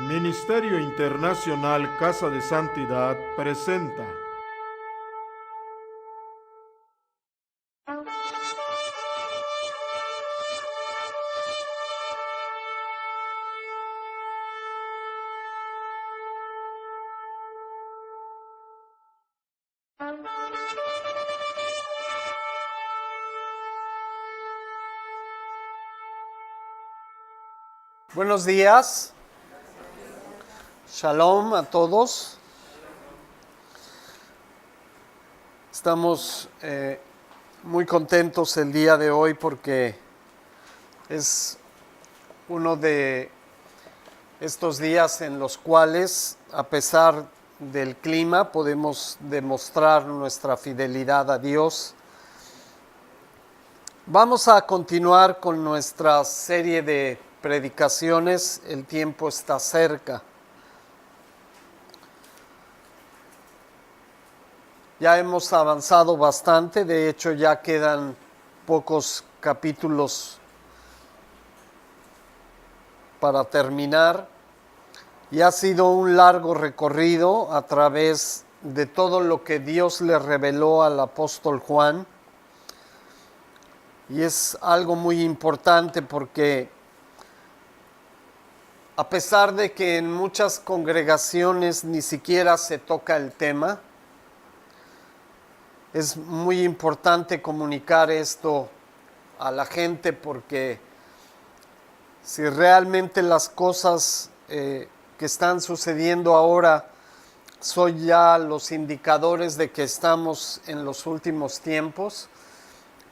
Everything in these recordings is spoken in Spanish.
Ministerio Internacional Casa de Santidad presenta Buenos días, shalom a todos. Estamos muy contentos el día de hoy porque es uno de estos días en los cuales, a pesar del clima, podemos demostrar nuestra fidelidad a Dios. Vamos a continuar con nuestra serie de predicaciones. El tiempo está cerca. Ya hemos avanzado bastante, de hecho ya quedan pocos capítulos para terminar. Y ha sido un largo recorrido a través de todo lo que Dios le reveló al apóstol Juan. Y es algo muy importante porque a pesar de que en muchas congregaciones ni siquiera se toca el tema, es muy importante comunicar esto a la gente porque si realmente las cosas que están sucediendo ahora son ya los indicadores de que estamos en los últimos tiempos,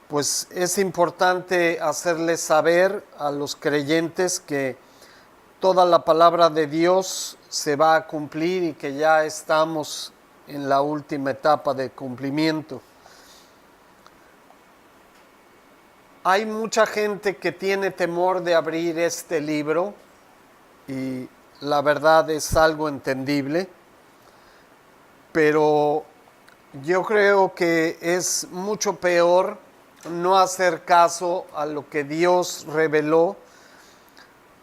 pues es importante hacerles saber a los creyentes que toda la palabra de Dios se va a cumplir y que ya estamos en la última etapa de cumplimiento. Hay mucha gente que tiene temor de abrir este libro y la verdad es algo entendible, pero yo creo que es mucho peor no hacer caso a lo que Dios reveló,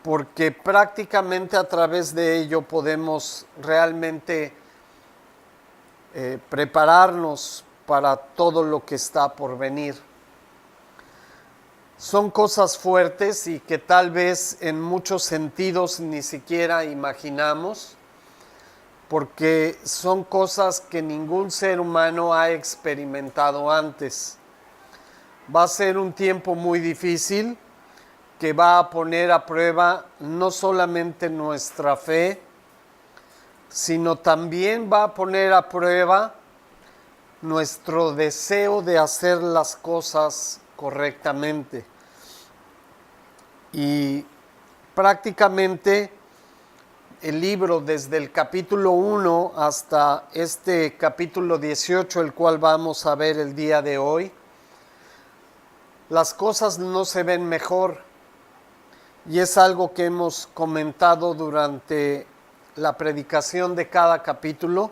porque prácticamente a través de ello podemos realmente prepararnos para todo lo que está por venir. Son cosas fuertes y que tal vez en muchos sentidos ni siquiera imaginamos, porque son cosas que ningún ser humano ha experimentado antes. Va a ser un tiempo muy difícil que va a poner a prueba no solamente nuestra fe, sino también va a poner a prueba nuestro deseo de hacer las cosas correctamente. Y prácticamente el libro, desde el capítulo 1 hasta este capítulo 18, el cual vamos a ver el día de hoy, las cosas no se ven mejor. Y es algo que hemos comentado durante la predicación de cada capítulo,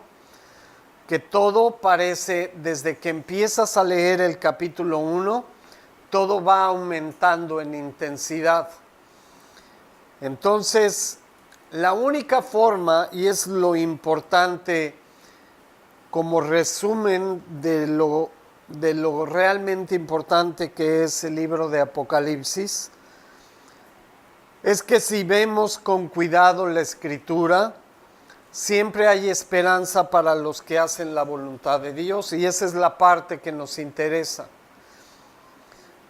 que todo parece, desde que empiezas a leer el capítulo 1, todo va aumentando en intensidad. Entonces, la única forma, y es lo importante como resumen de lo realmente importante que es el libro de Apocalipsis, es que si vemos con cuidado la Escritura, siempre hay esperanza para los que hacen la voluntad de Dios, y esa es la parte que nos interesa.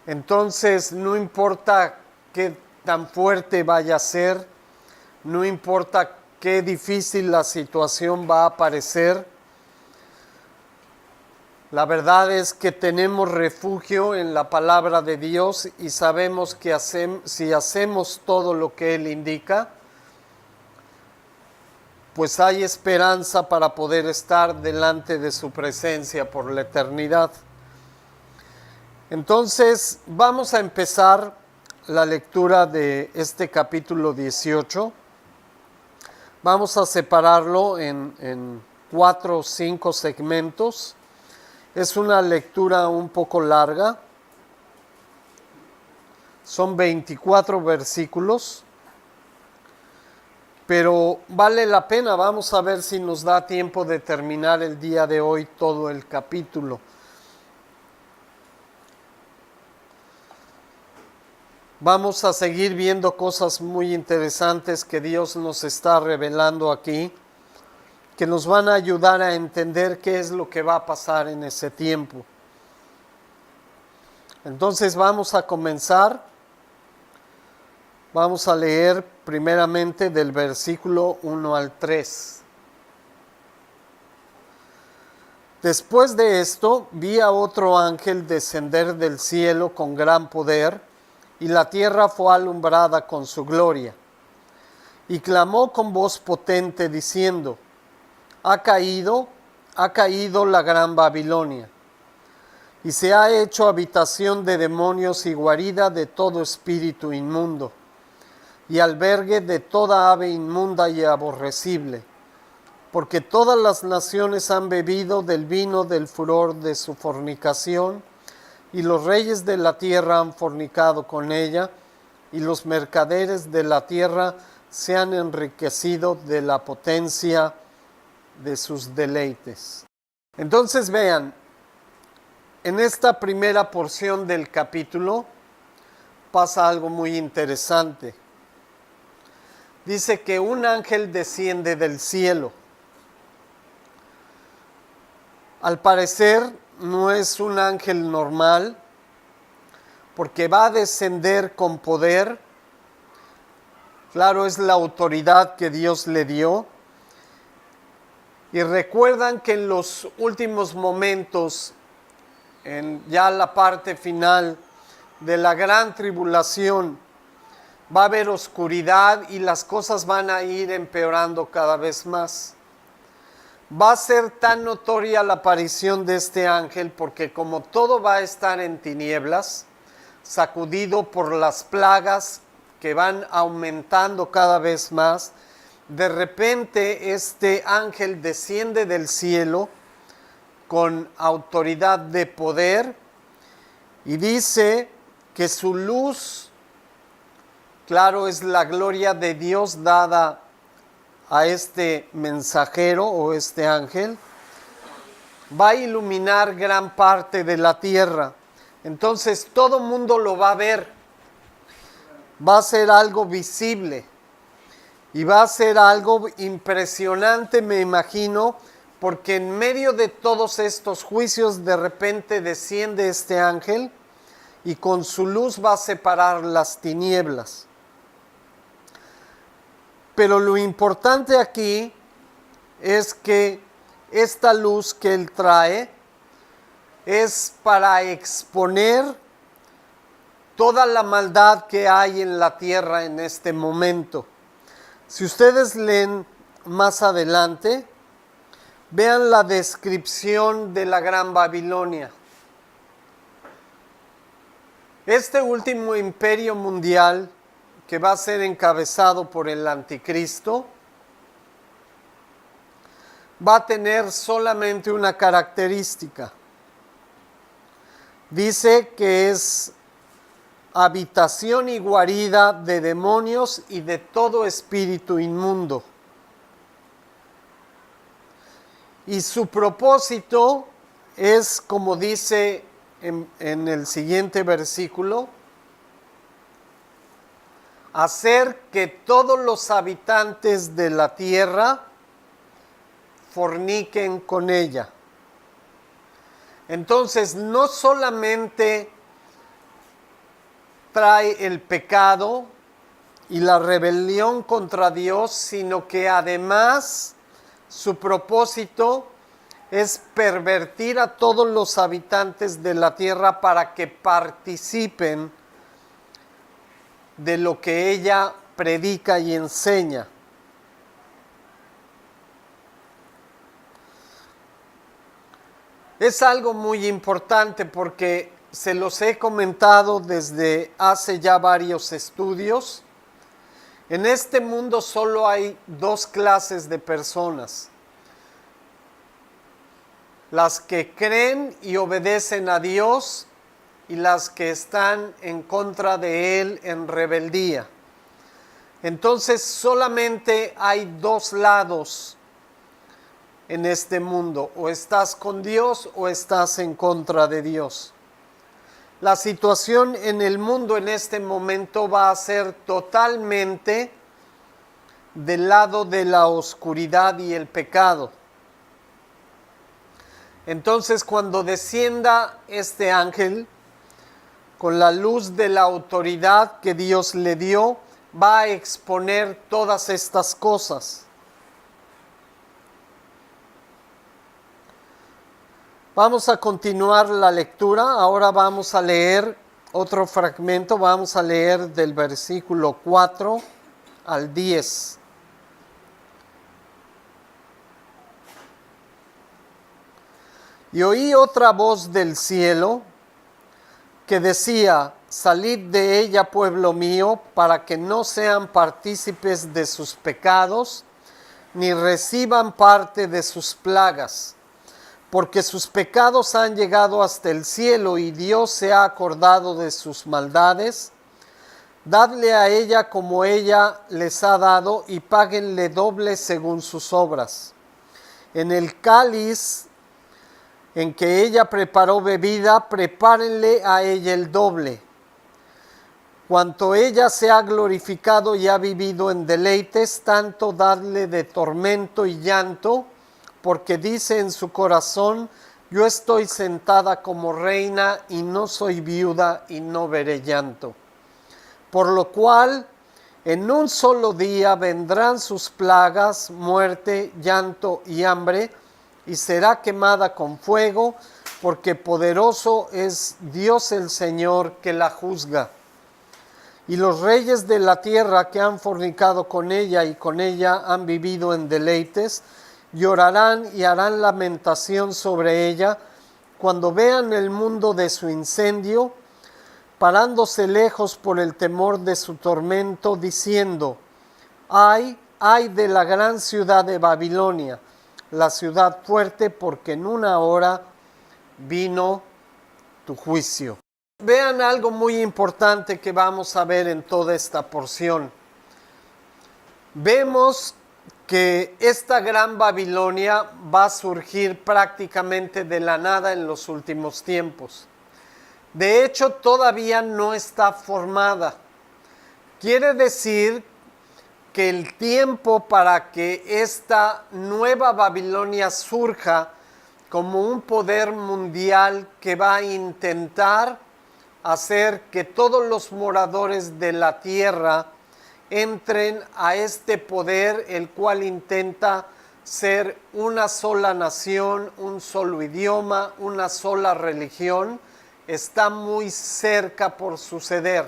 Entonces, no importa qué tan fuerte vaya a ser, no importa qué difícil la situación va a parecer, la verdad es que tenemos refugio en la palabra de Dios y sabemos que si hacemos todo lo que Él indica, pues hay esperanza para poder estar delante de su presencia por la eternidad. Entonces, vamos a empezar la lectura de este capítulo 18. Vamos a separarlo en 4 o 5 segmentos. Es una lectura un poco larga. Son 24 versículos. pero vale la pena. Vamos a ver si nos da tiempo de terminar el día de hoy todo el capítulo. Vamos a seguir viendo cosas muy interesantes que Dios nos está revelando aquí, que nos van a ayudar a entender qué es lo que va a pasar en ese tiempo. Entonces vamos a comenzar. Vamos a leer primeramente del versículo 1 al 3. Después de esto, vi a otro ángel descender del cielo con gran poder, y la tierra fue alumbrada con su gloria. Y clamó con voz potente diciendo: ha caído la gran Babilonia, y se ha hecho habitación de demonios y guarida de todo espíritu inmundo, y albergue de toda ave inmunda y aborrecible, porque todas las naciones han bebido del vino del furor de su fornicación, y los reyes de la tierra han fornicado con ella, y los mercaderes de la tierra se han enriquecido de la potencia de sus deleites. Entonces vean, en esta primera porción del capítulo pasa algo muy interesante. Dice que un ángel desciende del cielo. Al parecer no es un ángel normal, porque va a descender con poder. Claro, es la autoridad que Dios le dio. Y recuerdan que en los últimos momentos, en ya la parte final de la gran tribulación, va a haber oscuridad y las cosas van a ir empeorando cada vez más. Va a ser tan notoria la aparición de este ángel porque como todo va a estar en tinieblas, sacudido por las plagas que van aumentando cada vez más, de repente este ángel desciende del cielo con autoridad de poder y dice que su luz, claro, es la gloria de Dios dada a este mensajero o este ángel, va a iluminar gran parte de la tierra. Entonces todo mundo lo va a ver, va a ser algo visible y va a ser algo impresionante, me imagino, porque en medio de todos estos juicios de repente desciende este ángel y con su luz va a separar las tinieblas. Pero lo importante aquí es que esta luz que él trae es para exponer toda la maldad que hay en la tierra en este momento. Si ustedes leen más adelante, vean la descripción de la Gran Babilonia. Este último imperio mundial, que va a ser encabezado por el anticristo, va a tener solamente una característica. Dice que es habitación y guarida de demonios y de todo espíritu inmundo. Y su propósito es, como dice en el siguiente versículo, hacer que todos los habitantes de la tierra forniquen con ella. Entonces, no solamente trae el pecado y la rebelión contra Dios, sino que además su propósito es pervertir a todos los habitantes de la tierra para que participen de lo que ella predica y enseña. Es algo muy importante porque se los he comentado desde hace ya varios estudios. En este mundo solo hay dos clases de personas: las que creen y obedecen a Dios y las que están en contra de Él en rebeldía. Entonces solamente hay dos lados en este mundo, o estás con Dios o estás en contra de Dios. La situación en el mundo en este momento va a ser totalmente del lado de la oscuridad y el pecado. Entonces, cuando descienda este ángel con la luz de la autoridad que Dios le dio, va a exponer todas estas cosas. Vamos a continuar la lectura. Ahora vamos a leer otro fragmento. Vamos a leer del versículo 4 al 10. Y oí otra voz del cielo que decía: salid de ella, pueblo mío, para que no sean partícipes de sus pecados, ni reciban parte de sus plagas. Porque sus pecados han llegado hasta el cielo y Dios se ha acordado de sus maldades. Dadle a ella como ella les ha dado y páguenle doble según sus obras. En el cáliz en que ella preparó bebida, prepárenle a ella el doble. Cuanto ella se ha glorificado y ha vivido en deleites, tanto dadle de tormento y llanto, porque dice en su corazón: yo estoy sentada como reina y no soy viuda y no veré llanto. Por lo cual, en un solo día vendrán sus plagas, muerte, llanto y hambre, y será quemada con fuego, porque poderoso es Dios el Señor que la juzga. Y los reyes de la tierra que han fornicado con ella y con ella han vivido en deleites, llorarán y harán lamentación sobre ella cuando vean el mundo de su incendio, parándose lejos por el temor de su tormento, diciendo: ay de la gran ciudad de Babilonia, la ciudad fuerte, porque en una hora vino tu juicio. Vean algo muy importante que vamos a ver en toda esta porción. Vemos que esta gran Babilonia va a surgir prácticamente de la nada en los últimos tiempos. De hecho, todavía no está formada. Quiere decir que el tiempo para que esta nueva Babilonia surja como un poder mundial que va a intentar hacer que todos los moradores de la tierra entren a este poder, el cual intenta ser una sola nación, un solo idioma, una sola religión, está muy cerca por suceder.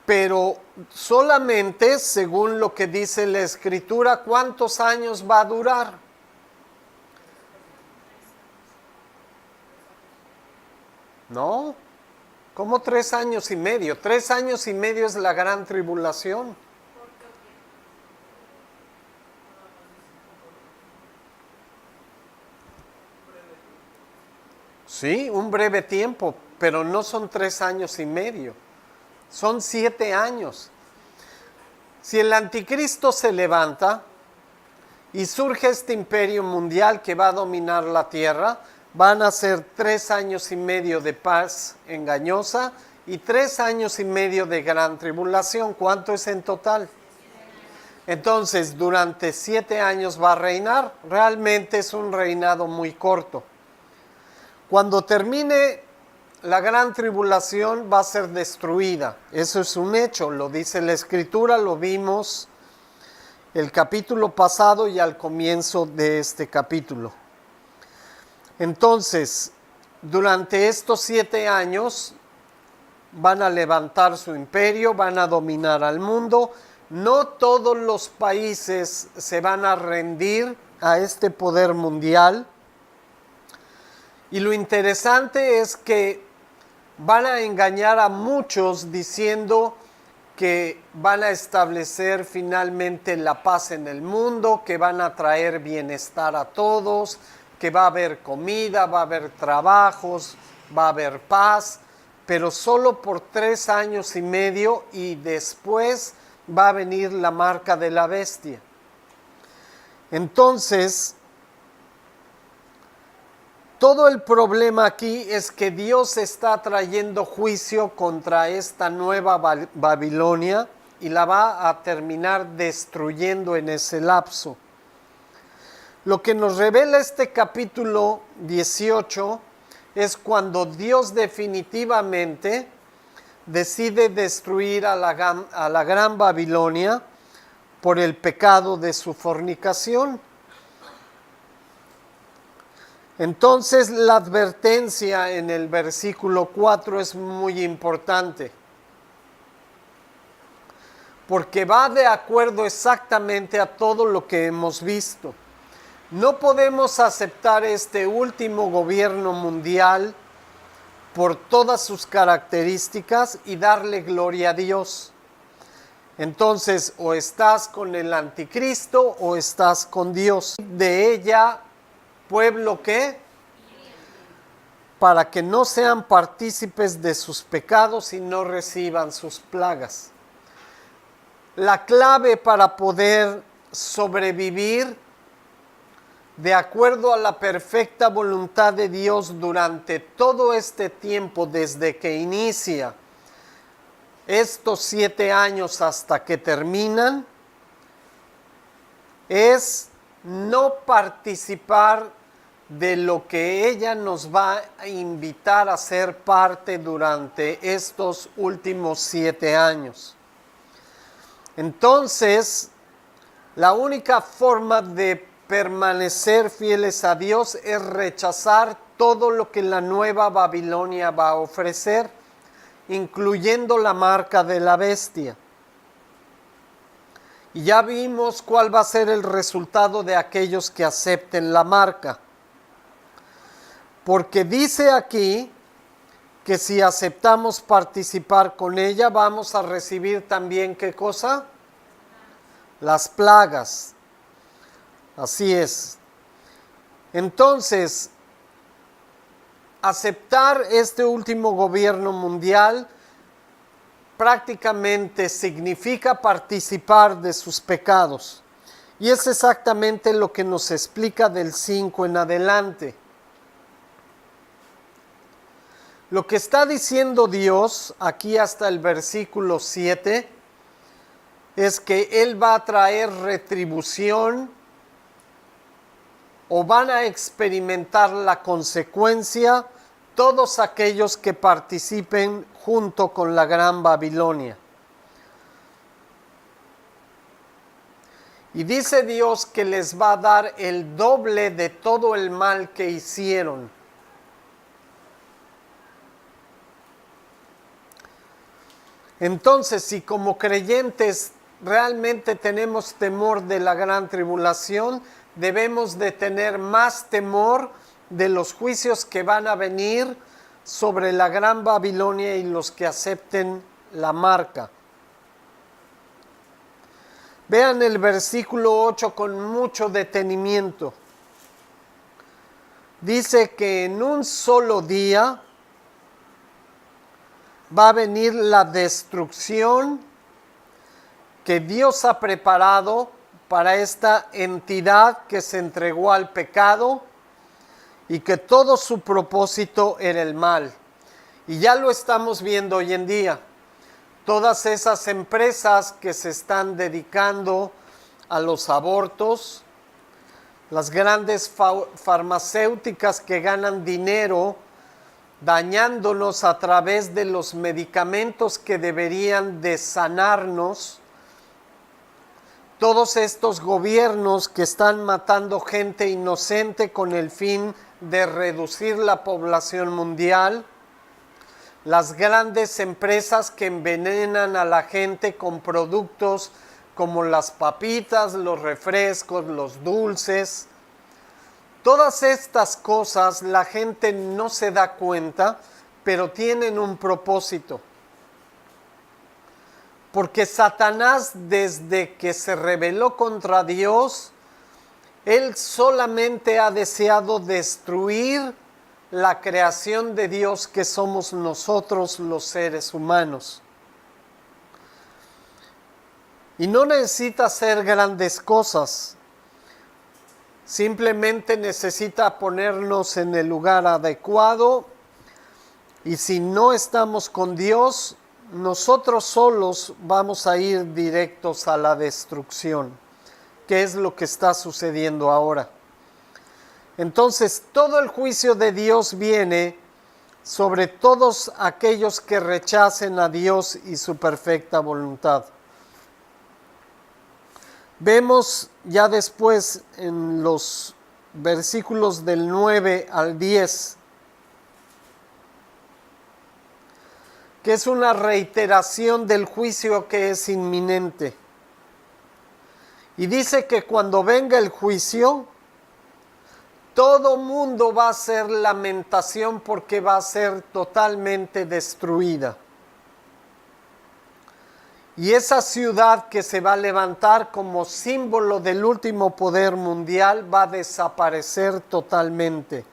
Pero solamente, según lo que dice la Escritura, ¿cuántos años va a durar? No, ¿cómo 3 años y medio? 3 años y medio es la gran tribulación. Sí, un breve tiempo, pero no son 3 años y medio, son 7 años. Si el anticristo se levanta y surge este imperio mundial que va a dominar la tierra, van a ser 3 años y medio de paz engañosa y 3 años y medio de gran tribulación. ¿Cuánto es en total? Entonces, durante 7 años va a reinar. Realmente es un reinado muy corto. Cuando termine la gran tribulación va a ser destruida. Eso es un hecho, lo dice la Escritura, lo vimos el capítulo pasado y al comienzo de este capítulo. Entonces, durante estos 7 años van a levantar su imperio, van a dominar al mundo. No todos los países se van a rendir a este poder mundial. Y lo interesante es que van a engañar a muchos diciendo que van a establecer finalmente la paz en el mundo, que van a traer bienestar a todos, que va a haber comida, va a haber trabajos, va a haber paz. pero solo por 3 años y medio, y después va a venir la marca de la bestia. Entonces, todo el problema aquí es que Dios está trayendo juicio contra esta nueva Babilonia y la va a terminar destruyendo en ese lapso. Lo que nos revela este capítulo 18 es cuando Dios definitivamente decide destruir a la gran Babilonia por el pecado de su fornicación. Entonces la advertencia en el versículo 4 es muy importante, porque va de acuerdo exactamente a todo lo que hemos visto. No podemos aceptar este último gobierno mundial por todas sus características y darle gloria a Dios. Entonces, o estás con el anticristo o estás con Dios. De ella, pueblo que, para que no sean partícipes de sus pecados y no reciban sus plagas. La clave para poder sobrevivir de acuerdo a la perfecta voluntad de Dios durante todo este tiempo, desde que inicia estos 7 años hasta que terminan, es no participar de lo que ella nos va a invitar a ser parte durante estos últimos 7 años. Entonces, la única forma de permanecer fieles a Dios es rechazar todo lo que la nueva Babilonia va a ofrecer, incluyendo la marca de la bestia. Y ya vimos cuál va a ser el resultado de aquellos que acepten la marca. Porque dice aquí que si aceptamos participar con ella, vamos a recibir también, ¿qué cosa? Las plagas. Así es. Entonces, aceptar este último gobierno mundial prácticamente significa participar de sus pecados. Y es exactamente lo que nos explica del 5 en adelante. Lo que está diciendo Dios aquí hasta el versículo 7 es que Él va a traer retribución, o van a experimentar la consecuencia todos aquellos que participen junto con la gran Babilonia. Y dice Dios que les va a dar el doble de todo el mal que hicieron. Entonces, si como creyentes realmente tenemos temor de la gran tribulación, debemos de tener más temor de los juicios que van a venir sobre la gran Babilonia y los que acepten la marca. Vean el versículo 8 con mucho detenimiento. Dice que en un solo día va a venir la destrucción que Dios ha preparado para esta entidad que se entregó al pecado y que todo su propósito era el mal. Y ya lo estamos viendo hoy en día. Todas esas empresas que se están dedicando a los abortos, las grandes farmacéuticas que ganan dinero dañándonos a través de los medicamentos que deberían de sanarnos, todos estos gobiernos que están matando gente inocente con el fin de reducir la población mundial, las grandes empresas que envenenan a la gente con productos como las papitas, los refrescos, los dulces. Todas estas cosas la gente no se da cuenta, pero tienen un propósito. Porque Satanás, desde que se rebeló contra Dios, él solamente ha deseado destruir la creación de Dios que somos nosotros los seres humanos. Y no necesita hacer grandes cosas, simplemente necesita ponernos en el lugar adecuado, y si no estamos con Dios, nosotros solos vamos a ir directos a la destrucción, que es lo que está sucediendo ahora. Entonces, todo el juicio de Dios viene sobre todos aquellos que rechacen a Dios y su perfecta voluntad. Vemos ya después en los versículos del 9 al 10, que es una reiteración del juicio que es inminente. Y dice que cuando venga el juicio, todo mundo va a hacer lamentación porque va a ser totalmente destruida. Y esa ciudad que se va a levantar como símbolo del último poder mundial va a desaparecer totalmente.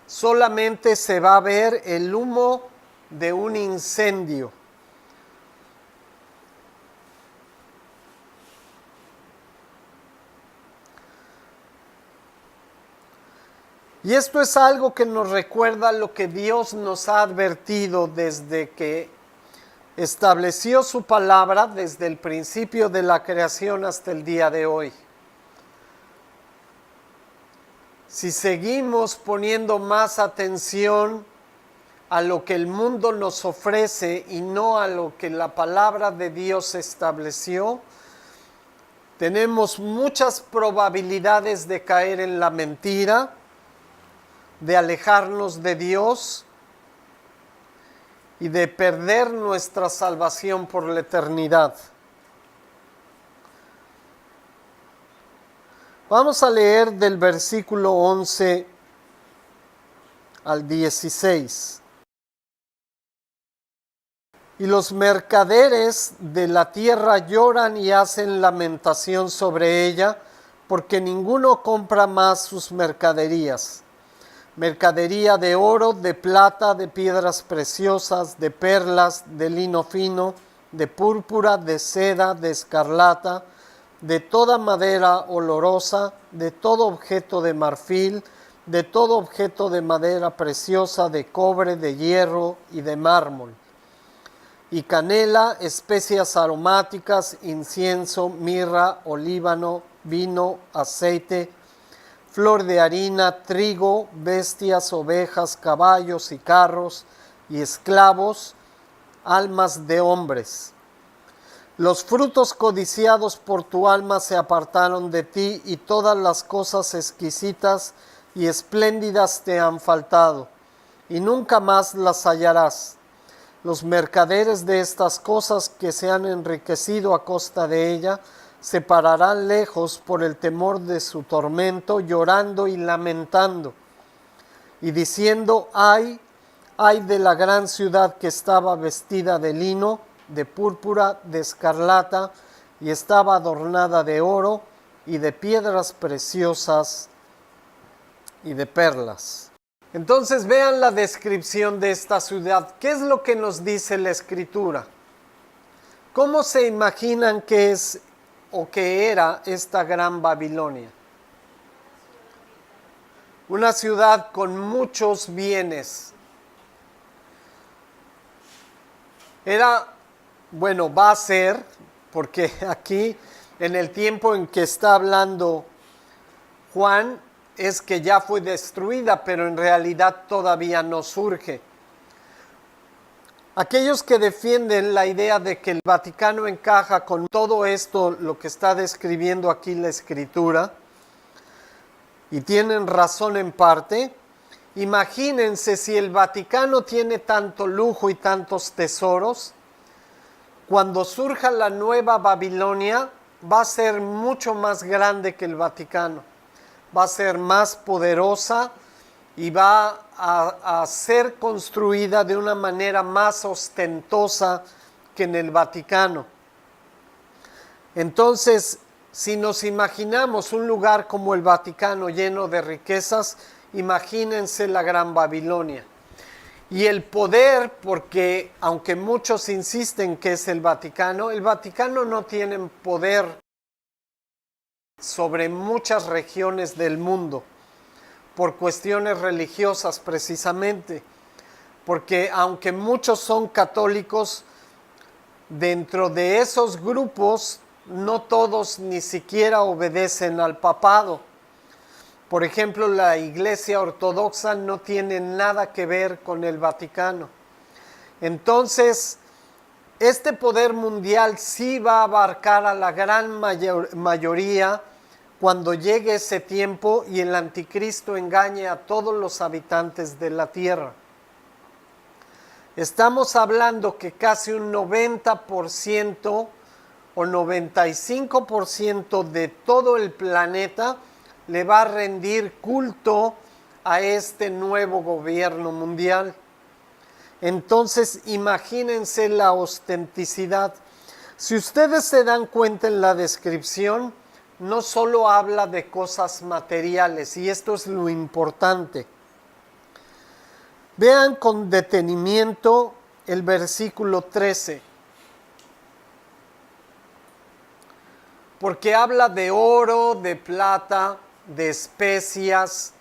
Solamente se va a ver el humo de un incendio. Y esto es algo que nos recuerda lo que Dios nos ha advertido desde que estableció su palabra, desde el principio de la creación hasta el día de hoy. Si seguimos poniendo más atención a lo que el mundo nos ofrece y no a lo que la palabra de Dios estableció, tenemos muchas probabilidades de caer en la mentira, de alejarnos de Dios y de perder nuestra salvación por la eternidad. Vamos a leer del versículo 11 al 16. Y los mercaderes de la tierra lloran y hacen lamentación sobre ella, porque ninguno compra más sus mercaderías. Mercadería de oro, de plata, de piedras preciosas, de perlas, de lino fino, de púrpura, de seda, de escarlata, de toda madera olorosa, de todo objeto de marfil, de todo objeto de madera preciosa, de cobre, de hierro y de mármol, y canela, especias aromáticas, incienso, mirra, olíbano, vino, aceite, flor de harina, trigo, bestias, ovejas, caballos y carros, y esclavos, almas de hombres. Los frutos codiciados por tu alma se apartaron de ti, y todas las cosas exquisitas y espléndidas te han faltado, y nunca más las hallarás. Los mercaderes de estas cosas que se han enriquecido a costa de ella, se pararán lejos por el temor de su tormento, llorando y lamentando, y diciendo: ay, ay de la gran ciudad que estaba vestida de lino, de púrpura, de escarlata, y estaba adornada de oro y de piedras preciosas y de perlas. Entonces vean la descripción de esta ciudad. ¿Qué es lo que nos dice la Escritura? ¿Cómo se imaginan que es o que era esta gran Babilonia? Una ciudad con muchos bienes. Va a ser, porque aquí en el tiempo en que está hablando Juan, es que ya fue destruida, pero en realidad todavía no surge. Aquellos que defienden la idea de que el Vaticano encaja con todo esto, lo que está describiendo aquí la Escritura, y tienen razón en parte, imagínense si el Vaticano tiene tanto lujo y tantos tesoros, cuando surja la nueva Babilonia va a ser mucho más grande que el Vaticano, va a ser más poderosa y va a ser construida de una manera más ostentosa que en el Vaticano. Entonces, si nos imaginamos un lugar como el Vaticano lleno de riquezas, imagínense la Gran Babilonia. Y el poder, porque aunque muchos insisten que es el Vaticano no tiene poder sobre muchas regiones del mundo, por cuestiones religiosas precisamente, porque aunque muchos son católicos, dentro de esos grupos no todos ni siquiera obedecen al papado. Por ejemplo, la Iglesia Ortodoxa no tiene nada que ver con el Vaticano. Entonces, este poder mundial sí va a abarcar a la gran mayoría cuando llegue ese tiempo y el anticristo engañe a todos los habitantes de la tierra. Estamos hablando que casi un 90% o 95% de todo el planeta le va a rendir culto a este nuevo gobierno mundial. Entonces, imagínense la autenticidad. Si ustedes se dan cuenta en la descripción, no solo habla de cosas materiales, y esto es lo importante. Vean con detenimiento el versículo 13. Porque habla de oro, de plata, de especias,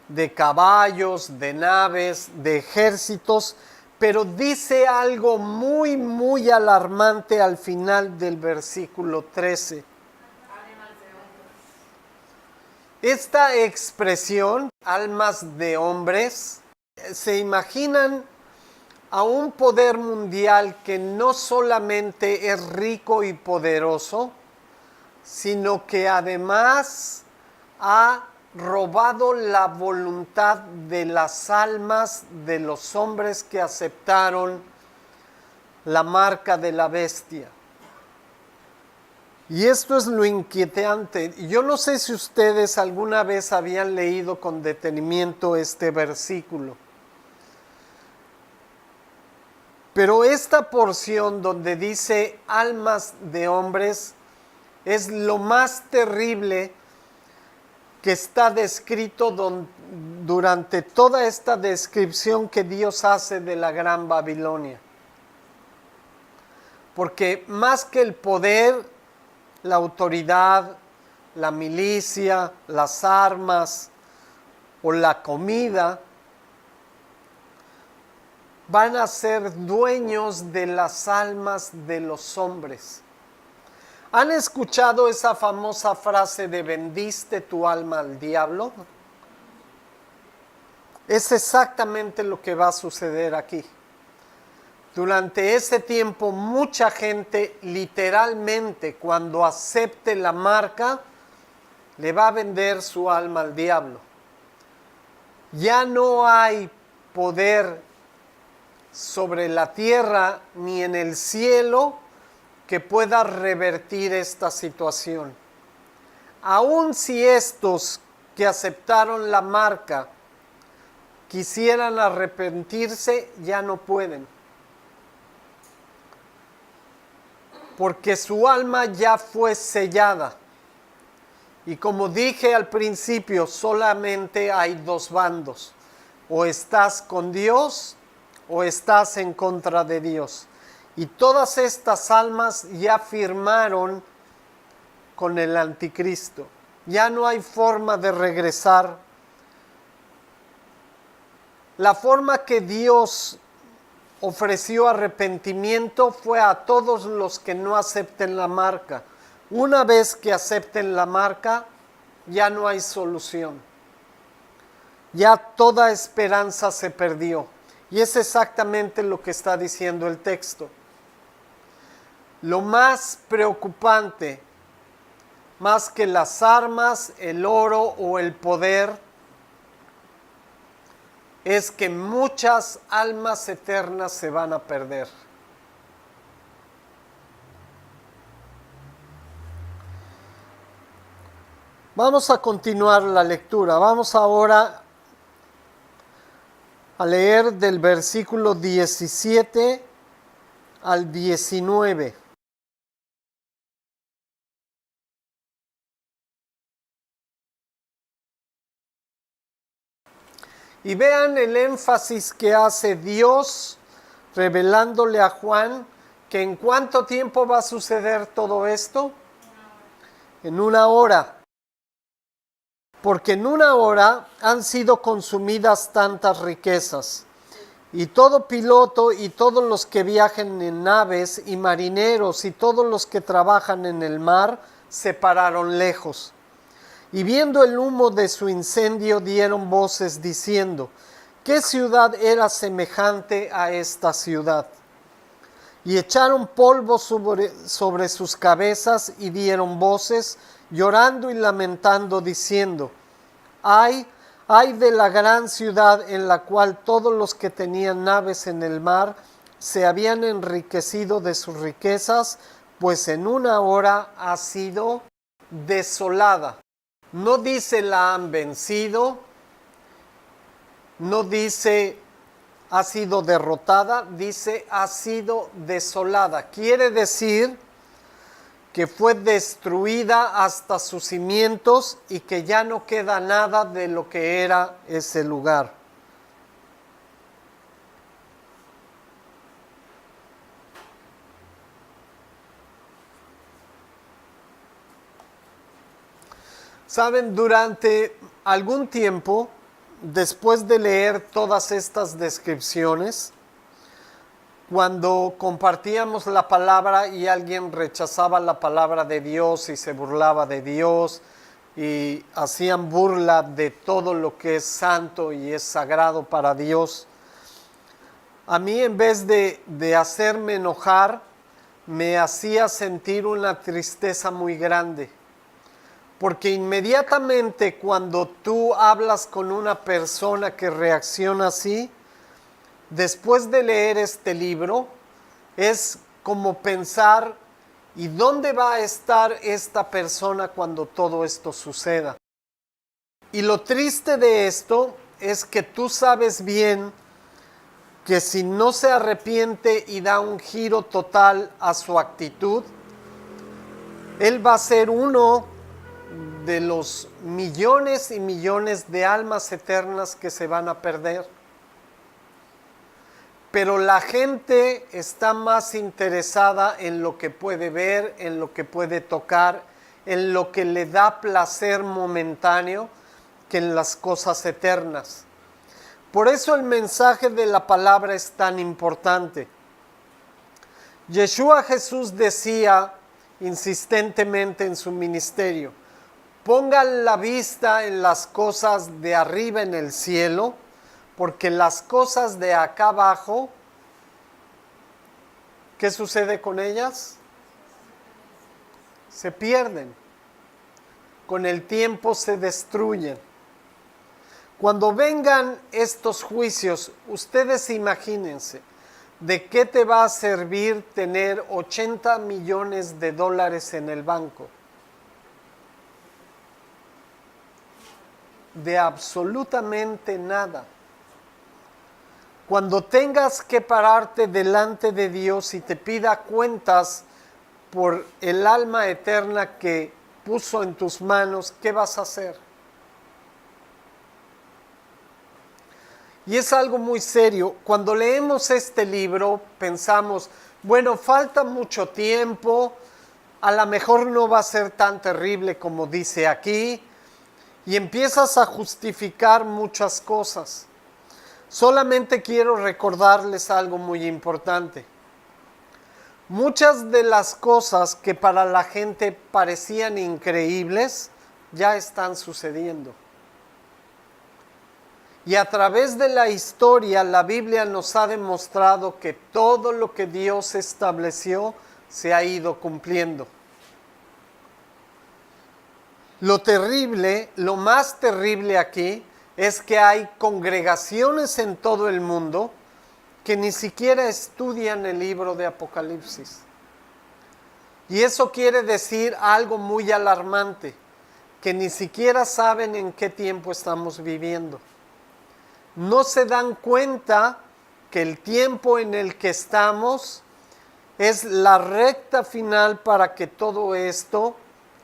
de caballos, de naves, de ejércitos, pero dice algo muy, muy alarmante al final del versículo 13. Esta expresión, almas de hombres, se imaginan a un poder mundial que no solamente es rico y poderoso, sino que además ha robado la voluntad de las almas de los hombres que aceptaron la marca de la bestia. Y esto es lo inquietante. Yo no sé si ustedes alguna vez habían leído con detenimiento este versículo. Pero esta porción donde dice almas de hombres es lo más terrible que está descrito durante toda esta descripción que Dios hace de la Gran Babilonia. Porque más que el poder, la autoridad, la milicia, las armas o la comida, van a ser dueños de las almas de los hombres. ¿Han escuchado esa famosa frase de vendiste tu alma al diablo? Es exactamente lo que va a suceder aquí. Durante ese tiempo, mucha gente, literalmente, cuando acepte la marca, le va a vender su alma al diablo. Ya no hay poder sobre la tierra ni en el cielo que pueda revertir esta situación. Aun si estos que aceptaron la marca quisieran arrepentirse, ya no pueden. Porque su alma ya fue sellada. Y como dije al principio, solamente hay dos bandos. O estás con Dios o estás en contra de Dios. Y todas estas almas ya firmaron con el anticristo. Ya no hay forma de regresar. La forma que Dios ofreció arrepentimiento fue a todos los que no acepten la marca. Una vez que acepten la marca, ya no hay solución. Ya toda esperanza se perdió. Y es exactamente lo que está diciendo el texto. Lo más preocupante, más que las armas, el oro o el poder, es que muchas almas eternas se van a perder. Vamos a continuar la lectura. Vamos ahora a leer del versículo 17 al 19. Y vean el énfasis que hace Dios revelándole a Juan que en cuánto tiempo va a suceder todo esto. En una hora. Porque en una hora han sido consumidas tantas riquezas. Y todo piloto y todos los que viajan en naves y marineros y todos los que trabajan en el mar se pararon lejos. Y viendo el humo de su incendio dieron voces diciendo, ¿qué ciudad era semejante a esta ciudad? Y echaron polvo sobre sus cabezas y dieron voces, llorando y lamentando, diciendo, ay de la gran ciudad en la cual todos los que tenían naves en el mar se habían enriquecido de sus riquezas, pues en una hora ha sido desolada. No dice la han vencido, no dice ha sido derrotada, dice ha sido desolada. Quiere decir que fue destruida hasta sus cimientos y que ya no queda nada de lo que era ese lugar. Saben, durante algún tiempo, después de leer todas estas descripciones, cuando compartíamos la palabra y alguien rechazaba la palabra de Dios y se burlaba de Dios y hacían burla de todo lo que es santo y es sagrado para Dios, a mí en vez de hacerme enojar, me hacía sentir una tristeza muy grande. Porque inmediatamente cuando tú hablas con una persona que reacciona así, después de leer este libro, es como pensar, ¿y dónde va a estar esta persona cuando todo esto suceda? Y lo triste de esto es que tú sabes bien que si no se arrepiente y da un giro total a su actitud, él va a ser uno de los millones y millones de almas eternas que se van a perder. Pero la gente está más interesada en lo que puede ver, en lo que puede tocar, en lo que le da placer momentáneo, que en las cosas eternas. Por eso el mensaje de la palabra es tan importante. Yeshua Jesús decía insistentemente en su ministerio, pongan la vista en las cosas de arriba en el cielo, porque las cosas de acá abajo, ¿qué sucede con ellas? Se pierden. Con el tiempo se destruyen. Cuando vengan estos juicios, ustedes imagínense, ¿de qué te va a servir tener 80 millones de dólares en el banco? De absolutamente nada. Cuando tengas que pararte delante de Dios y te pida cuentas por el alma eterna que puso en tus manos, ¿qué vas a hacer? Y es algo muy serio. Cuando leemos este libro pensamos, bueno, falta mucho tiempo, a lo mejor no va a ser tan terrible como dice aquí, y empiezas a justificar muchas cosas. Solamente quiero recordarles algo muy importante. Muchas de las cosas que para la gente parecían increíbles, ya están sucediendo. Y a través de la historia, la Biblia nos ha demostrado que todo lo que Dios estableció se ha ido cumpliendo. Lo terrible, lo más terrible aquí, es que hay congregaciones en todo el mundo que ni siquiera estudian el libro de Apocalipsis. Y eso quiere decir algo muy alarmante, que ni siquiera saben en qué tiempo estamos viviendo. No se dan cuenta que el tiempo en el que estamos es la recta final para que todo esto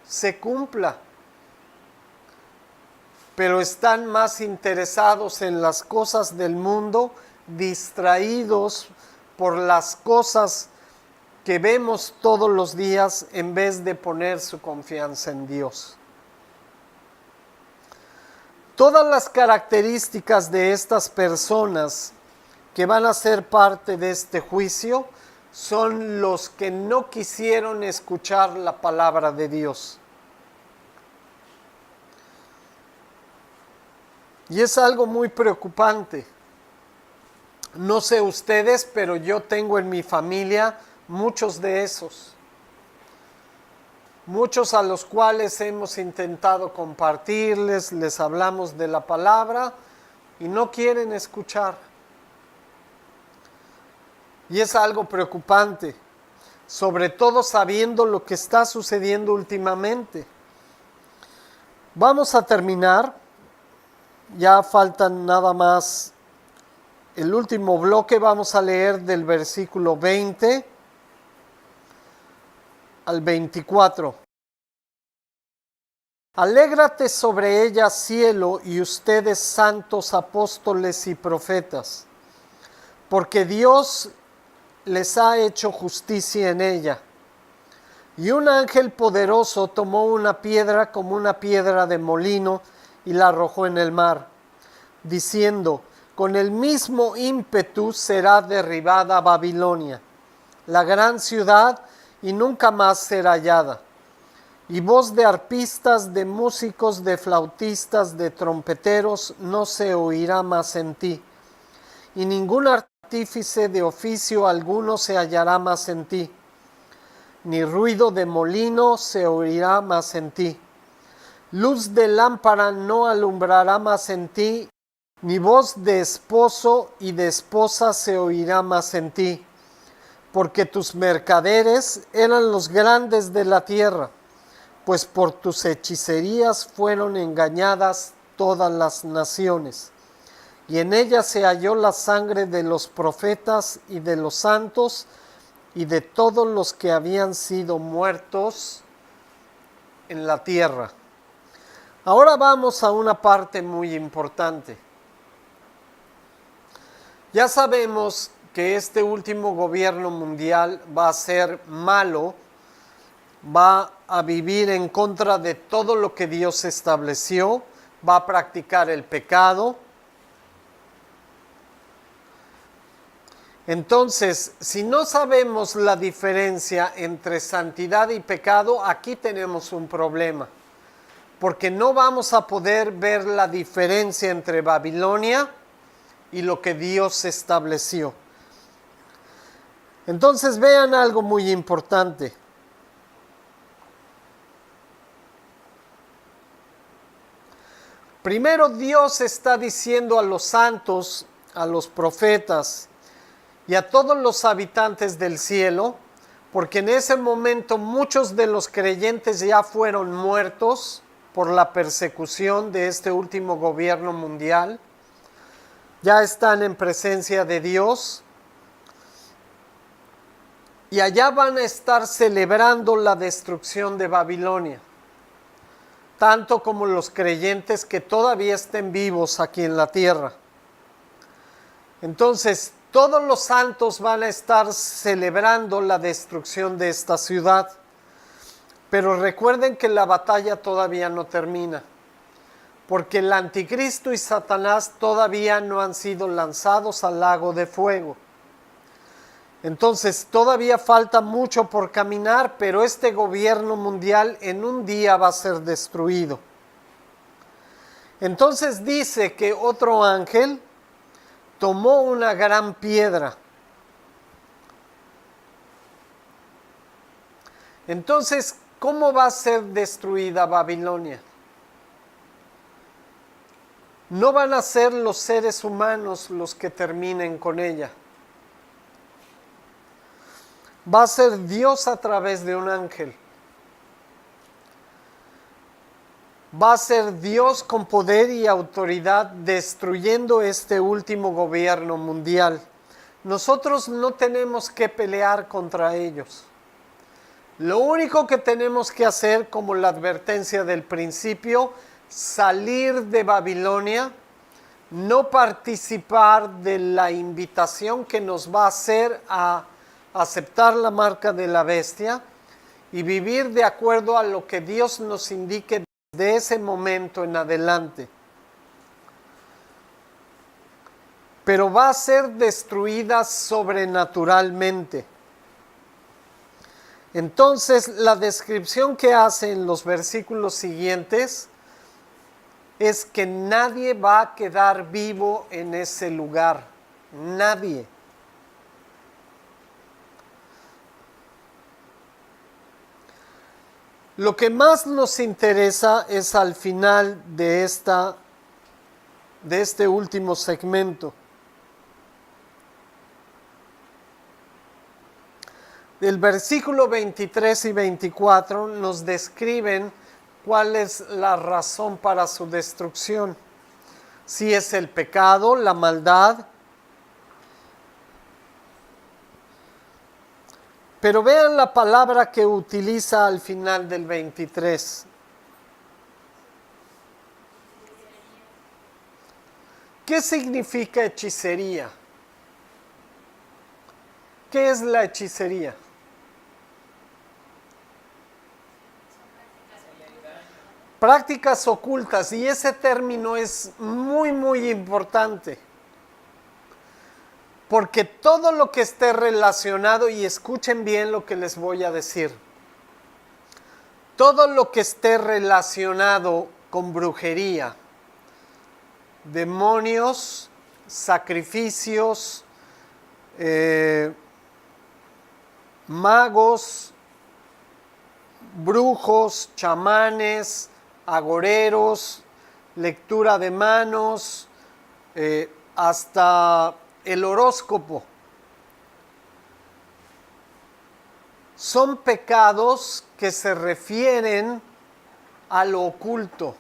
se cumpla. pero están más interesados en las cosas del mundo, distraídos por las cosas que vemos todos los días en vez de poner su confianza en Dios. Todas las características de estas personas que van a ser parte de este juicio son los que no quisieron escuchar la palabra de Dios. Y es algo muy preocupante. No sé ustedes, pero yo tengo en mi familia muchos de esos. Muchos a los cuales hemos intentado compartirles, les hablamos de la palabra y no quieren escuchar. Y es algo preocupante, sobre todo sabiendo lo que está sucediendo últimamente. Vamos a terminar, ya faltan nada más el último bloque, vamos a leer del versículo 20 al 24. Alégrate sobre ella, cielo, y ustedes santos apóstoles y profetas, porque Dios les ha hecho justicia en ella. Y un ángel poderoso tomó una piedra como una piedra de molino y la arrojó en el mar, diciendo: con el mismo ímpetu será derribada Babilonia, la gran ciudad, y nunca más será hallada. Y voz de arpistas, de músicos, de flautistas, de trompeteros no se oirá más en ti, y ningún artífice de oficio alguno se hallará más en ti, ni ruido de molino se oirá más en ti. Luz de lámpara no alumbrará más en ti, ni voz de esposo y de esposa se oirá más en ti, porque tus mercaderes eran los grandes de la tierra, pues por tus hechicerías fueron engañadas todas las naciones. Y en ella se halló la sangre de los profetas y de los santos y de todos los que habían sido muertos en la tierra. Ahora vamos a una parte muy importante. Ya sabemos que este último gobierno mundial va a ser malo, va a vivir en contra de todo lo que Dios estableció, va a practicar el pecado. Entonces, si no sabemos la diferencia entre santidad y pecado, aquí tenemos un problema, porque no vamos a poder ver la diferencia entre Babilonia y lo que Dios estableció. Entonces vean algo muy importante. Primero Dios está diciendo a los santos, a los profetas y a todos los habitantes del cielo, porque en ese momento muchos de los creyentes ya fueron muertos por la persecución de este último gobierno mundial, ya están en presencia de Dios y allá van a estar celebrando la destrucción de Babilonia, tanto como los creyentes que todavía estén vivos aquí en la tierra. Entonces, todos los santos van a estar celebrando la destrucción de esta ciudad, pero recuerden que la batalla todavía no termina, porque el anticristo y Satanás todavía no han sido lanzados al lago de fuego. Entonces todavía falta mucho por caminar, pero este gobierno mundial en un día va a ser destruido. Entonces dice que otro ángel tomó una gran piedra. Entonces, ¿cómo va a ser destruida Babilonia? No van a ser los seres humanos los que terminen con ella. Va a ser Dios a través de un ángel. Va a ser Dios con poder y autoridad destruyendo este último gobierno mundial. Nosotros no tenemos que pelear contra ellos. Lo único que tenemos que hacer, como la advertencia del principio, salir de Babilonia, no participar de la invitación que nos va a hacer a aceptar la marca de la bestia y vivir de acuerdo a lo que Dios nos indique de ese momento en adelante. Pero va a ser destruida sobrenaturalmente. Entonces, la descripción que hace en los versículos siguientes es que nadie va a quedar vivo en ese lugar. Nadie. Lo que más nos interesa es al final de este último segmento. Del versículo 23 y 24 nos describen cuál es la razón para su destrucción. Si es el pecado, la maldad. Pero vean la palabra que utiliza al final del 23. ¿Qué significa hechicería? ¿Qué es la hechicería? Prácticas ocultas, y ese término es muy, muy importante. Porque todo lo que esté relacionado, y escuchen bien lo que les voy a decir, todo lo que esté relacionado con brujería, demonios, sacrificios, magos, brujos, chamanes, agoreros, lectura de manos, hasta el horóscopo. Son pecados que se refieren a lo oculto,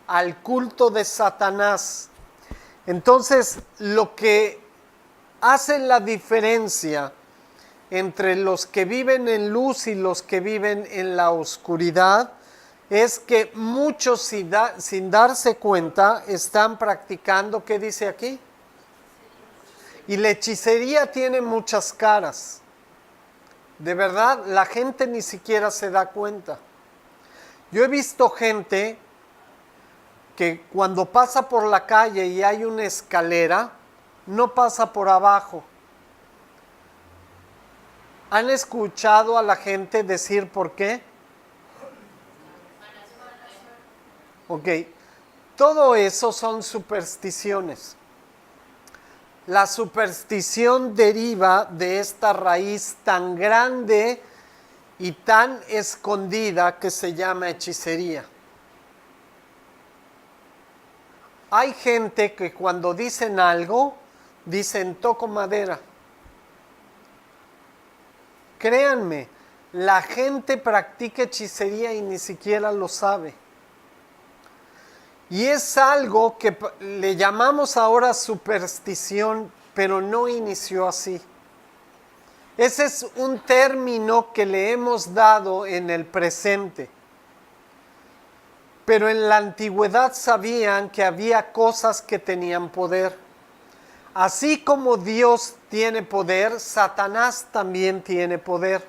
al culto de Satanás. Entonces, lo que hace la diferencia entre los que viven en luz y los que viven en la oscuridad es que muchos sin darse cuenta están practicando, ¿qué dice aquí? Y la hechicería tiene muchas caras. De verdad, la gente ni siquiera se da cuenta. Yo he visto gente que cuando pasa por la calle y hay una escalera, no pasa por abajo. ¿Han escuchado a la gente decir por qué? Ok, todo eso son supersticiones. La superstición deriva de esta raíz tan grande y tan escondida que se llama hechicería. Hay gente que cuando dicen algo, dicen toco madera. Créanme, la gente practica hechicería y ni siquiera lo sabe. Y es algo que le llamamos ahora superstición, pero no inició así. Ese es un término que le hemos dado en el presente. Pero en la antigüedad sabían que había cosas que tenían poder. Así como Dios tiene poder, Satanás también tiene poder.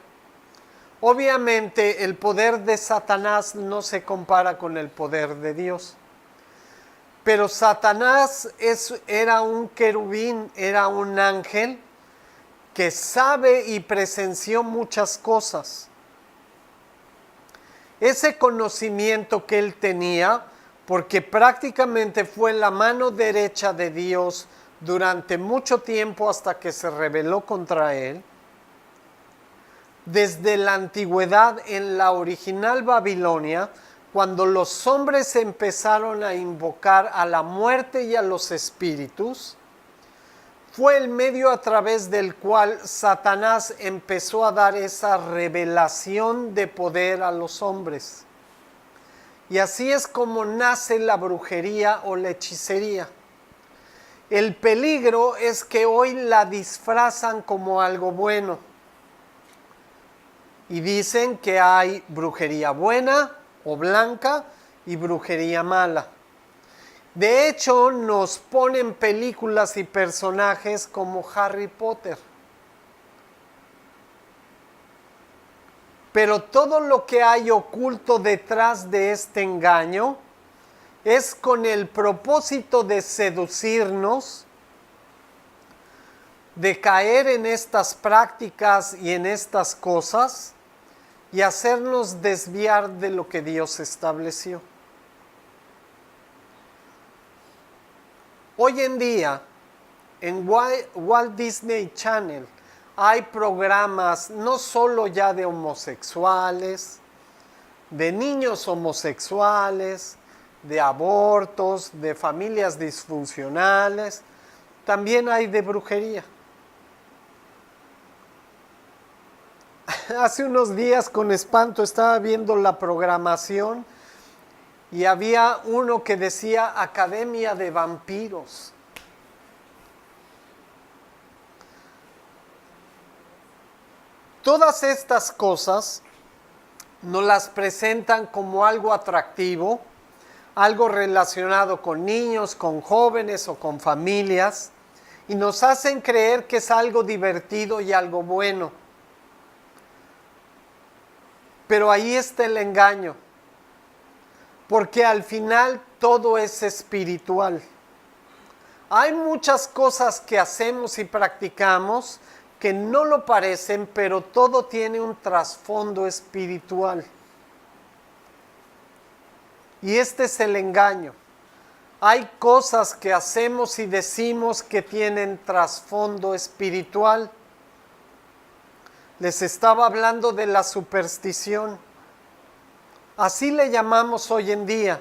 Obviamente el poder de Satanás no se compara con el poder de Dios. Pero Satanás era un querubín, era un ángel que sabe y presenció muchas cosas. Ese conocimiento que él tenía, porque prácticamente fue la mano derecha de Dios durante mucho tiempo hasta que se rebeló contra él, desde la antigüedad en la original Babilonia, cuando los hombres empezaron a invocar a la muerte y a los espíritus, fue el medio a través del cual Satanás empezó a dar esa revelación de poder a los hombres. Y así es como nace la brujería o la hechicería. El peligro es que hoy la disfrazan como algo bueno. Y dicen que hay brujería buena o blanca y brujería mala. De hecho, nos ponen películas y personajes como Harry Potter. Pero todo lo que hay oculto detrás de este engaño es con el propósito de seducirnos, de caer en estas prácticas y en estas cosas y hacernos desviar de lo que Dios estableció. Hoy en día, en Walt Disney Channel, hay programas no solo ya de homosexuales, de niños homosexuales, de abortos, de familias disfuncionales, también hay de brujería. Hace unos días con espanto estaba viendo la programación y había uno que decía Academia de Vampiros. Todas estas cosas nos las presentan como algo atractivo, algo relacionado con niños, con jóvenes o con familias, y nos hacen creer que es algo divertido y algo bueno. Pero ahí está el engaño, porque al final todo es espiritual. Hay muchas cosas que hacemos y practicamos que no lo parecen, pero todo tiene un trasfondo espiritual. Y este es el engaño. Hay cosas que hacemos y decimos que tienen trasfondo espiritual. Les estaba hablando de la superstición. Así le llamamos hoy en día.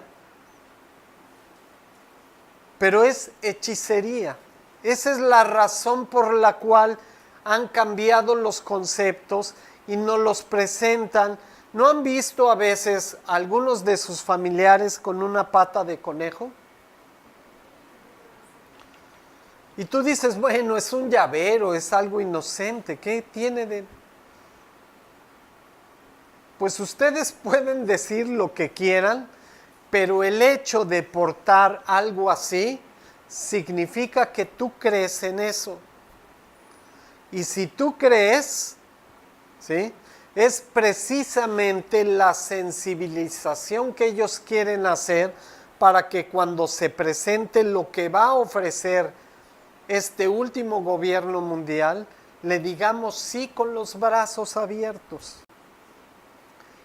Pero es hechicería. Esa es la razón por la cual han cambiado los conceptos y nos los presentan. ¿No han visto a veces algunos de sus familiares con una pata de conejo? Y tú dices, bueno, es un llavero, es algo inocente, ¿qué tiene de...? Pues ustedes pueden decir lo que quieran, pero el hecho de portar algo así significa que tú crees en eso. Y si tú crees, ¿sí?, es precisamente la sensibilización que ellos quieren hacer para que cuando se presente lo que va a ofrecer este último gobierno mundial, le digamos sí con los brazos abiertos.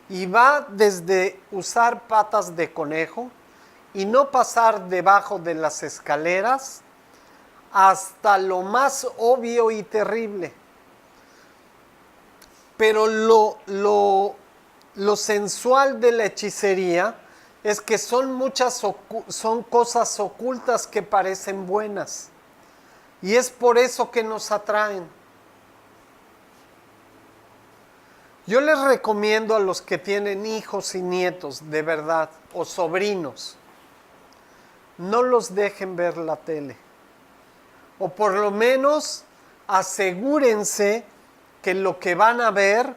Y va desde usar patas de conejo y no pasar debajo de las escaleras hasta lo más obvio y terrible. Pero lo sensual de la hechicería es que son cosas ocultas que parecen buenas. Y es por eso que nos atraen. Yo les recomiendo a los que tienen hijos y nietos, de verdad, o sobrinos, no los dejen ver la tele. O por lo menos asegúrense que lo que van a ver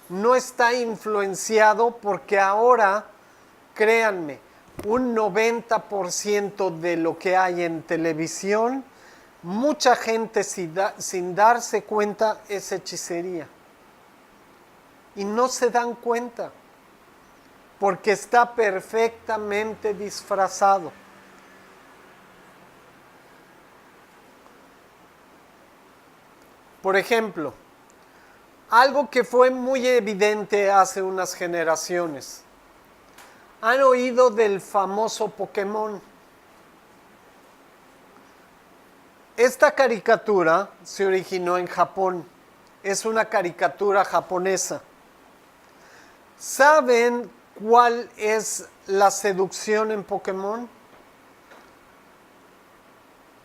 no está influenciado, porque ahora, créanme, un 90% de lo que hay en televisión, mucha gente sin darse cuenta es hechicería. Y no se dan cuenta, porque está perfectamente disfrazado. Por ejemplo, algo que fue muy evidente hace unas generaciones. ¿Han oído del famoso Pokémon? Esta caricatura se originó en Japón. Es una caricatura japonesa. ¿Saben cuál es la seducción en Pokémon?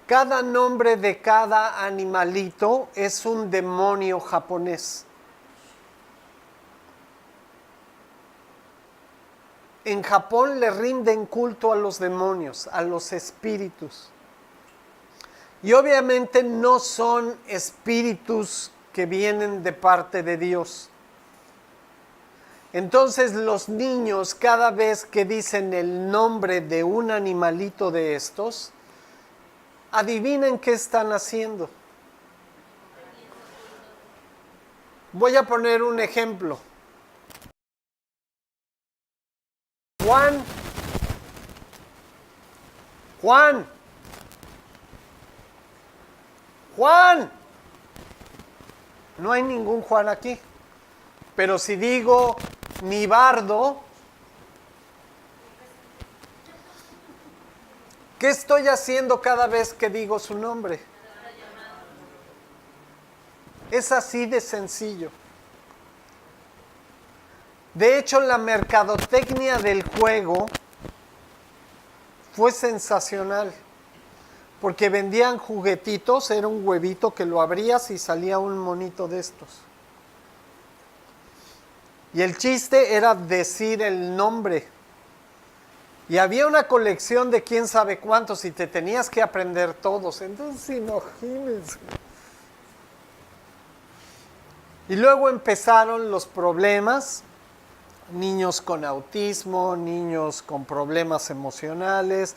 Cada nombre de cada animalito es un demonio japonés. En Japón le rinden culto a los demonios, a los espíritus. Y obviamente no son espíritus que vienen de parte de Dios. Entonces los niños, cada vez que dicen el nombre de un animalito de estos, adivinen qué están haciendo. Voy a poner un ejemplo. Juan. Juan. Juan. No hay ningún Juan aquí. Pero si digo Nibardo, ¿qué estoy haciendo cada vez que digo su nombre? Es así de sencillo. De hecho, la mercadotecnia del juego fue sensacional, porque vendían juguetitos, era un huevito que lo abrías y salía un monito de estos. Y el chiste era decir el nombre. Y había una colección de quién sabe cuántos y te tenías que aprender todos. Entonces, imagínense. Y luego empezaron los problemas. Niños con autismo, niños con problemas emocionales.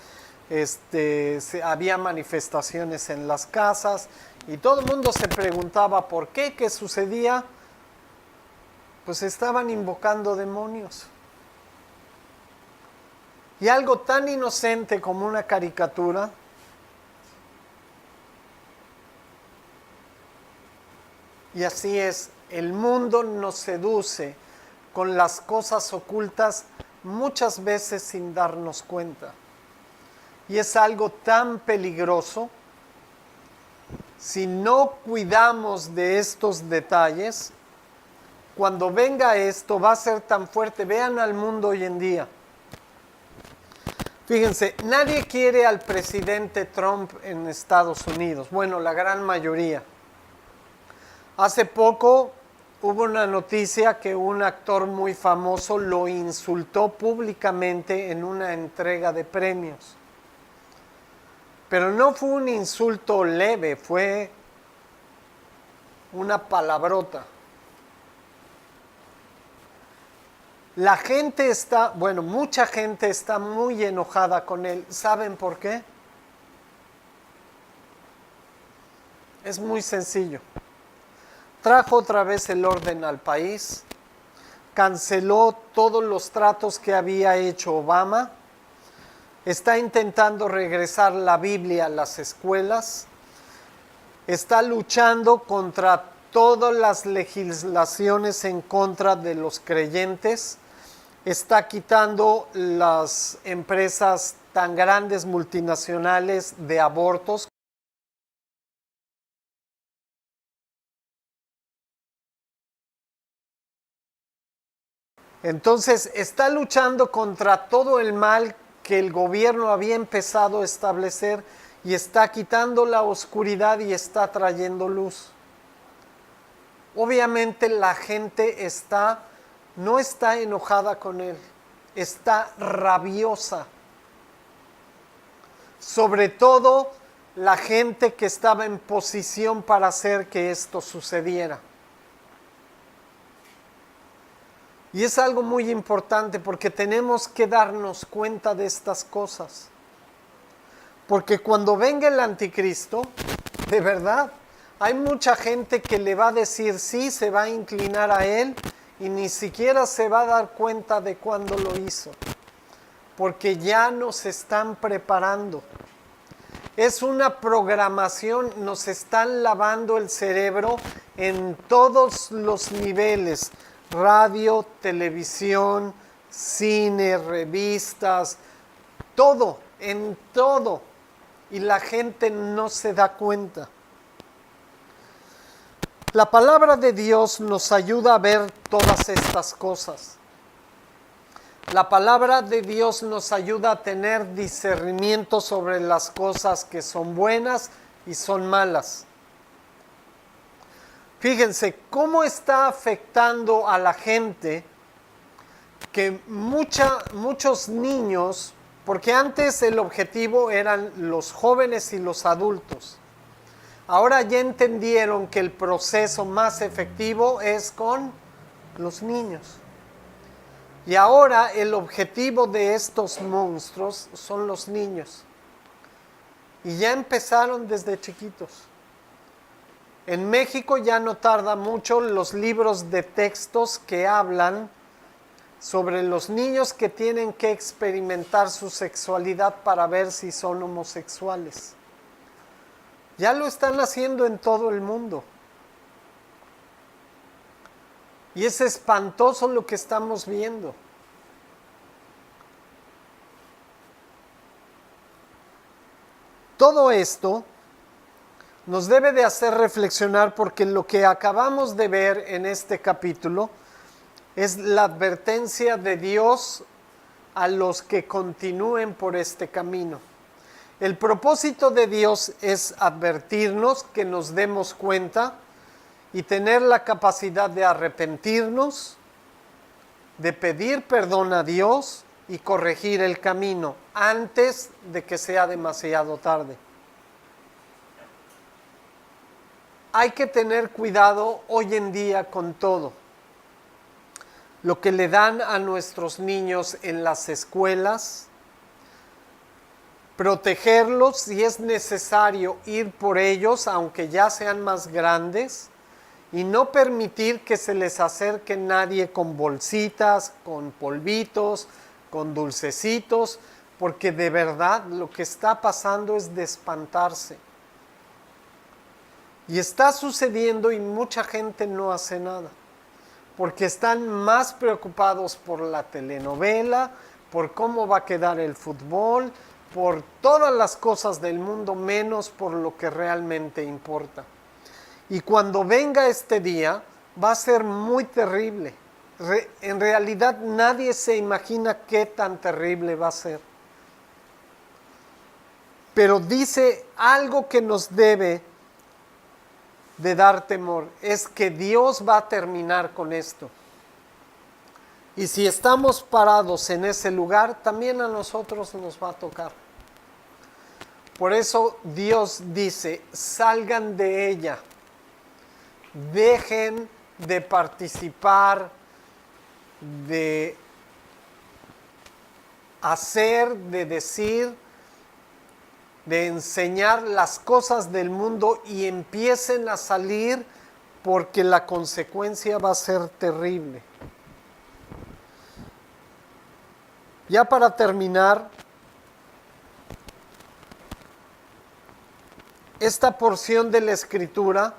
Había manifestaciones en las casas. Y todo el mundo se preguntaba por qué, qué sucedía. Pues estaban invocando demonios. Y algo tan inocente como una caricatura, y así es, el mundo nos seduce con las cosas ocultas muchas veces sin darnos cuenta. Y es algo tan peligroso. Si no cuidamos de estos detalles, cuando venga esto va a ser tan fuerte. Vean al mundo hoy en día. Fíjense, nadie quiere al presidente Trump en Estados Unidos. Bueno, la gran mayoría. Hace poco hubo una noticia que un actor muy famoso lo insultó públicamente en una entrega de premios. Pero no fue un insulto leve, fue una palabrota. La gente mucha gente está muy enojada con él. ¿Saben por qué? Es muy sencillo. Trajo otra vez el orden al país, canceló todos los tratos que había hecho Obama, está intentando regresar la Biblia a las escuelas, está luchando contra todas las legislaciones en contra de los creyentes, está quitando las empresas tan grandes multinacionales de abortos. Entonces está luchando contra todo el mal que el gobierno había empezado a establecer y está quitando la oscuridad y está trayendo luz. Obviamente la gente no está enojada con él, está rabiosa. Sobre todo la gente que estaba en posición para hacer que esto sucediera. Y es algo muy importante porque tenemos que darnos cuenta de estas cosas. Porque cuando venga el anticristo, de verdad, hay mucha gente que le va a decir sí, se va a inclinar a él y ni siquiera se va a dar cuenta de cuándo lo hizo. Porque ya nos están preparando. Es una programación, nos están lavando el cerebro en todos los niveles. Radio, televisión, cine, revistas, todo, en todo. Y la gente no se da cuenta. La palabra de Dios nos ayuda a ver todas estas cosas. La palabra de Dios nos ayuda a tener discernimiento sobre las cosas que son buenas y son malas. Fíjense cómo está afectando a la gente que muchos niños, porque antes el objetivo eran los jóvenes y los adultos. Ahora ya entendieron que el proceso más efectivo es con los niños. Y ahora el objetivo de estos monstruos son los niños. Y ya empezaron desde chiquitos. En México ya no tarda mucho los libros de textos que hablan sobre los niños que tienen que experimentar su sexualidad para ver si son homosexuales. Ya lo están haciendo en todo el mundo. Y es espantoso lo que estamos viendo. Todo esto nos debe de hacer reflexionar porque lo que acabamos de ver en este capítulo es la advertencia de Dios a los que continúen por este camino. El propósito de Dios es advertirnos, que nos demos cuenta y tener la capacidad de arrepentirnos, de pedir perdón a Dios y corregir el camino antes de que sea demasiado tarde. Hay que tener cuidado hoy en día con todo. Lo que le dan a nuestros niños en las escuelas, protegerlos si es necesario, ir por ellos aunque ya sean más grandes y no permitir que se les acerque nadie con bolsitas, con polvitos, con dulcecitos, porque de verdad lo que está pasando es de espantarse. Y está sucediendo y mucha gente no hace nada, porque están más preocupados por la telenovela, por cómo va a quedar el fútbol, por todas las cosas del mundo, menos por lo que realmente importa. Y cuando venga este día, va a ser muy terrible. En realidad nadie se imagina qué tan terrible va a ser. Pero dice algo que nos debe de dar temor, es que Dios va a terminar con esto. Y si estamos parados en ese lugar, también a nosotros nos va a tocar. Por eso Dios dice, salgan de ella, dejen de participar, de hacer, de decir, de enseñar las cosas del mundo y empiecen a salir porque la consecuencia va a ser terrible. Ya para terminar, esta porción de la Escritura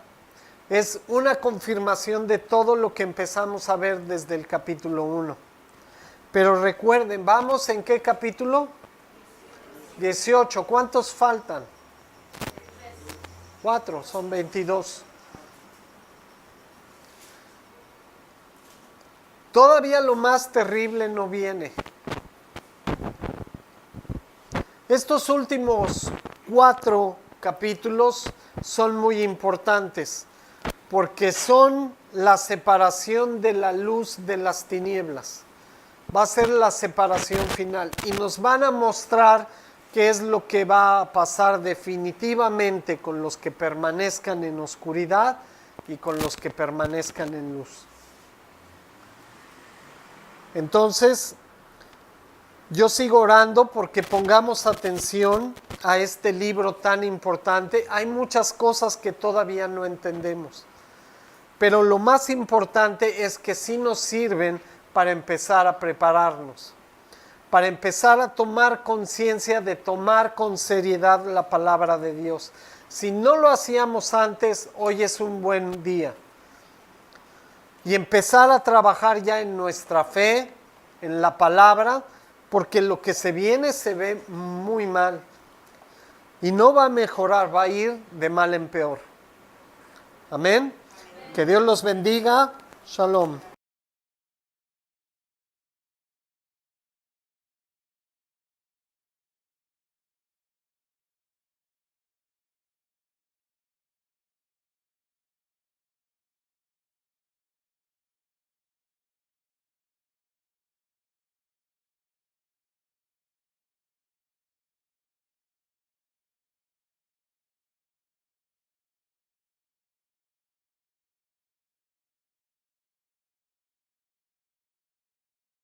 es una confirmación de todo lo que empezamos a ver desde el capítulo 1. Pero recuerden, ¿vamos en qué capítulo? 18. ¿Cuántos faltan? 4, son 22. Todavía lo más terrible no viene. Estos últimos 4 capítulos son muy importantes porque son la separación de la luz de las tinieblas. Va a ser la separación final y nos van a mostrar qué es lo que va a pasar definitivamente con los que permanezcan en oscuridad y con los que permanezcan en luz. Entonces, yo sigo orando porque pongamos atención a este libro tan importante. Hay muchas cosas que todavía no entendemos, pero lo más importante es que sí nos sirven para empezar a prepararnos, para empezar a tomar conciencia de tomar con seriedad la palabra de Dios. Si no lo hacíamos antes, hoy es un buen día. Y empezar a trabajar ya en nuestra fe, en la palabra, porque lo que se viene se ve muy mal. Y no va a mejorar, va a ir de mal en peor. Amén. Que Dios los bendiga. Shalom.